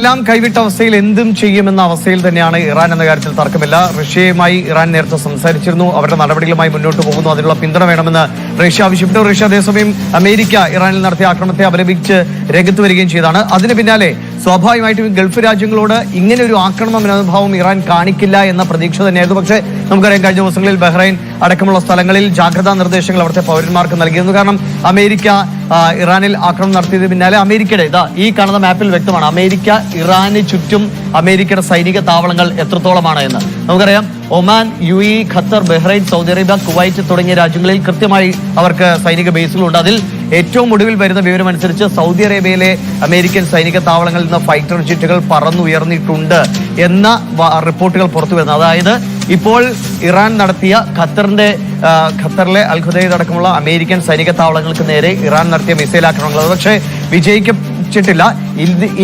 എല്ലാം കൈവിട്ട അവസ്ഥയിൽ എന്തും ചെയ്യുമെന്ന അവസ്ഥയിൽ തന്നെയാണ് ഇറാൻ എന്ന കാര്യത്തിൽ തർക്കമില്ല. റഷ്യയുമായി ഇറാൻ നേരത്തെ സംസാരിച്ചിരുന്നു. അവരുടെ നടപടികളുമായി മുന്നോട്ട് പോകുന്നു. അതിനുള്ള പിന്തുണ വേണമെന്ന് റഷ്യ ആവശ്യപ്പെട്ടു. റഷ്യ അതേസമയം അമേരിക്ക ഇറാനിൽ നടത്തിയ ആക്രമണത്തെ അപലപിച്ച് രംഗത്ത് വരികയും ചെയ്തതാണ്. അതിന് പിന്നാലെ സ്വാഭാവികമായിട്ടും ഗൾഫ് രാജ്യങ്ങളോട് ഇങ്ങനെ ഒരു ആക്രമണ മനോഭാവം ഇറാൻ കാണിക്കില്ല എന്ന പ്രതീക്ഷ തന്നെയായിരുന്നു. പക്ഷേ നമുക്കറിയാം, കഴിഞ്ഞ ദിവസങ്ങളിൽ ബഹ്റൈൻ അടക്കമുള്ള സ്ഥലങ്ങളിൽ ജാഗ്രതാ നിർദ്ദേശങ്ങൾ അവിടുത്തെ പൗരന്മാർക്ക് നൽകിയിരുന്നു. കാരണം അമേരിക്ക ഇറാനിൽ ആക്രമണം നടത്തിയതിന് പിന്നാലെ അമേരിക്കയുടെ ഈ കാണുന്ന മാപ്പിൽ വ്യക്തമാണ് അമേരിക്ക ഇറാന് ചുറ്റും അമേരിക്കയുടെ സൈനിക താവളങ്ങൾ എത്രത്തോളമാണ് എന്ന്. നമുക്കറിയാം, Oman, UAE, Qatar, Bahrain, Saudi Arabia, Kuwait തുടങ്ങിയ രാജ്യങ്ങളിൽ കൃത്യമായി അവർക്ക് സൈനിക ബേസുകളുണ്ട്. അതിൽ ഏറ്റവും ഒടുവിൽ വരുന്ന വിവരമനുസരിച്ച് സൗദി അറേബ്യയിലെ അമേരിക്കൻ സൈനിക താവളങ്ങളിൽ നിന്ന് ഫൈറ്റർ ജെറ്റുകൾ പറന്നുയർന്നിട്ടുണ്ട് എന്ന റിപ്പോർട്ടുകൾ പുറത്തു വരുന്നത്. അതായത് ഇപ്പോൾ ഇറാൻ നടത്തിയ ഖത്തറിലെ അൽ ഖുദൈദ് അടക്കമുള്ള അമേരിക്കൻ സൈനിക താവളങ്ങൾക്ക് നേരെ ഇറാൻ നടത്തിയ മിസൈൽ ആക്രമണങ്ങൾ പക്ഷേ വിജയിച്ചിട്ടില്ല.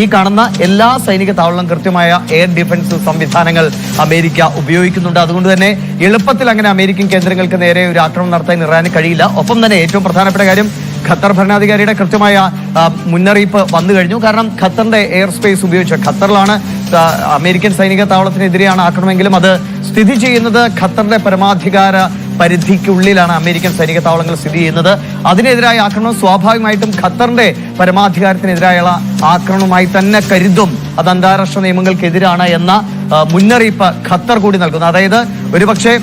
ഈ കാണുന്ന എല്ലാ സൈനിക താവളങ്ങളും കൃത്യമായ എയർ ഡിഫൻസ് സംവിധാനങ്ങൾ അമേരിക്ക ഉപയോഗിക്കുന്നുണ്ട്. അതുകൊണ്ട് തന്നെ എളുപ്പത്തിൽ അങ്ങനെ അമേരിക്കൻ കേന്ദ്രങ്ങൾക്ക് നേരെ ഒരു ആക്രമണം നടത്താൻ ഇറാന് കഴിയില്ല. ഒപ്പം തന്നെ ഏറ്റവും പ്രധാനപ്പെട്ട കാര്യം, ഖത്തർ ഭരണാധികാരിയുടെ കൃത്യമായ മുന്നറിയിപ്പ് വന്നു കഴിഞ്ഞു. കാരണം ഖത്തറിന്റെ എയർ സ്പേസ് ഉപയോഗിച്ച് ഖത്തറിലാണ് അമേരിക്കൻ സൈനിക താവളത്തിനെതിരെയാണ് ആക്രമണമെങ്കിലും അത് സ്ഥിതി ചെയ്യുന്നത് ഖത്തറിന്റെ പരമാധികാര പരിധിക്കുള്ളിലാണ് അമേരിക്കൻ സൈനിക താവളങ്ങൾ സ്ഥിതി ചെയ്യുന്നത്. അതിനെതിരായ ആക്രമണം സ്വാഭാവികമായിട്ടും ഖത്തറിന്റെ പരമാധികാരത്തിനെതിരായുള്ള ആക്രമണമായി തന്നെ കരുതും. അത് അന്താരാഷ്ട്ര നിയമങ്ങൾക്കെതിരാണ് എന്ന മുന്നറിയിപ്പ് ഖത്തർ കൂടി നൽകുന്നു. അതായത് ഒരുപക്ഷെ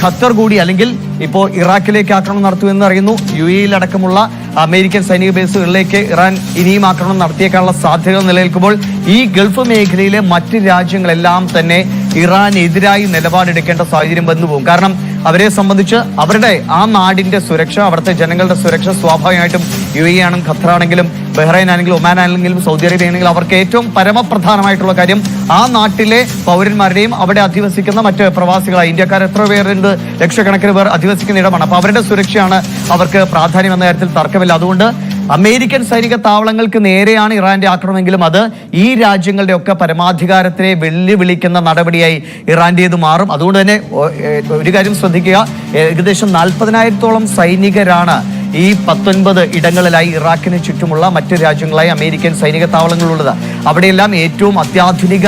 ഖത്തർ കൂടി, അല്ലെങ്കിൽ ഇപ്പോൾ ഇറാഖിലേക്ക് ആക്രമണം നടത്തുമെന്ന് അറിയുന്നു. UAE അടക്കമുള്ള അമേരിക്കൻ സൈനിക ബേസുകളിലേക്ക് ഇറാൻ ഇനിയും ആക്രമണം നടത്തിയേക്കാനുള്ള സാധ്യതകൾ നിലനിൽക്കുമ്പോൾ ഈ ഗൾഫ് മേഖലയിലെ മറ്റ് രാജ്യങ്ങളെല്ലാം തന്നെ ഇറാനെതിരായി നിലപാടെടുക്കേണ്ട സാഹചര്യം വന്നുപോകും. കാരണം അവരെ സംബന്ധിച്ച് അവരുടെ ആ നാടിന്റെ സുരക്ഷ, അവിടുത്തെ ജനങ്ങളുടെ സുരക്ഷ സ്വാഭാവികമായിട്ടും UAE ആണെങ്കിലും ഖത്തറാണെങ്കിലും ബഹ്റൈൻ ആണെങ്കിലും ഒമാൻ ആണെങ്കിലും സൗദി അറേബ്യ ആണെങ്കിലും അവർക്ക് ഏറ്റവും പരമപ്രധാനമായിട്ടുള്ള കാര്യം ആ നാട്ടിലെ പൗരന്മാരുടെയും അവിടെ അധിവസിക്കുന്ന മറ്റ് പ്രവാസികളായി ഇന്ത്യക്കാർ എത്ര പേരുണ്ട്, ലക്ഷക്കണക്കിന് പേർ അധിവസിക്കുന്ന ഇടമാണ്. അപ്പൊ അവരുടെ സുരക്ഷയാണ് അവർക്ക് പ്രാധാന്യം എന്ന കാര്യത്തിൽ തർക്കമില്ല. അതുകൊണ്ട് അമേരിക്കൻ സൈനിക താവളങ്ങൾക്ക് നേരെയാണ് ഇറാന്റെ ആക്രമണമെങ്കിലും അത് ഈ രാജ്യങ്ങളുടെ ഒക്കെ പരമാധികാരത്തിനെ വെല്ലുവിളിക്കുന്ന നടപടിയായി ഇറാന്റേത് മാറും. അതുകൊണ്ട് തന്നെ ഒരു കാര്യം ശ്രദ്ധിക്കുക, ഏകദേശം 40,000-ഓളം സൈനികരാണ് ഈ 19 ഇടങ്ങളിലായി ഇറാഖിന് ചുറ്റുമുള്ള മറ്റ് രാജ്യങ്ങളായി അമേരിക്കൻ സൈനിക താവളങ്ങളുള്ളത്. അവിടെയെല്ലാം ഏറ്റവും അത്യാധുനിക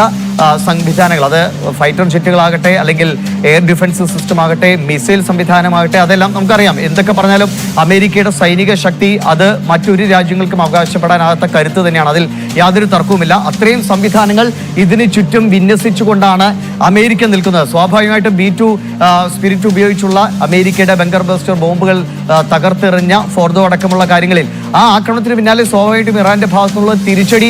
സംവിധാനങ്ങൾ, അത് ഫൈറ്റർ ജെറ്റുകളാകട്ടെ, അല്ലെങ്കിൽ എയർ ഡിഫൻസ് സിസ്റ്റം ആകട്ടെ, മിസൈൽ സംവിധാനമാകട്ടെ, അതെല്ലാം നമുക്കറിയാം. എന്തൊക്കെ പറഞ്ഞാലും അമേരിക്കയുടെ സൈനിക ശക്തി അത് മറ്റൊരു രാജ്യങ്ങൾക്കും അവകാശപ്പെടാനാകാത്ത കരുത്ത് തന്നെയാണ്. അതിൽ യാതൊരു തർക്കവുമില്ല. അത്രയും സംവിധാനങ്ങൾ ഇതിന് ചുറ്റും വിന്യസിച്ചുകൊണ്ടാണ് അമേരിക്ക നിൽക്കുന്നത്. സ്വാഭാവികമായിട്ടും B-2 സ്പിരിറ്റ് ഉപയോഗിച്ചുള്ള അമേരിക്കയുടെ ബങ്കർ ബസ്റ്റർ ബോംബുകൾ തകർത്തെറിഞ്ഞ ഫോർദോ അടക്കമുള്ള കാര്യങ്ങളിൽ ആ ആക്രമണത്തിന് പിന്നാലെ സ്വാഭാവികമായിട്ടും ഇറാന്റെ ഭാഗത്തുനിന്നുള്ള തിരിച്ചടി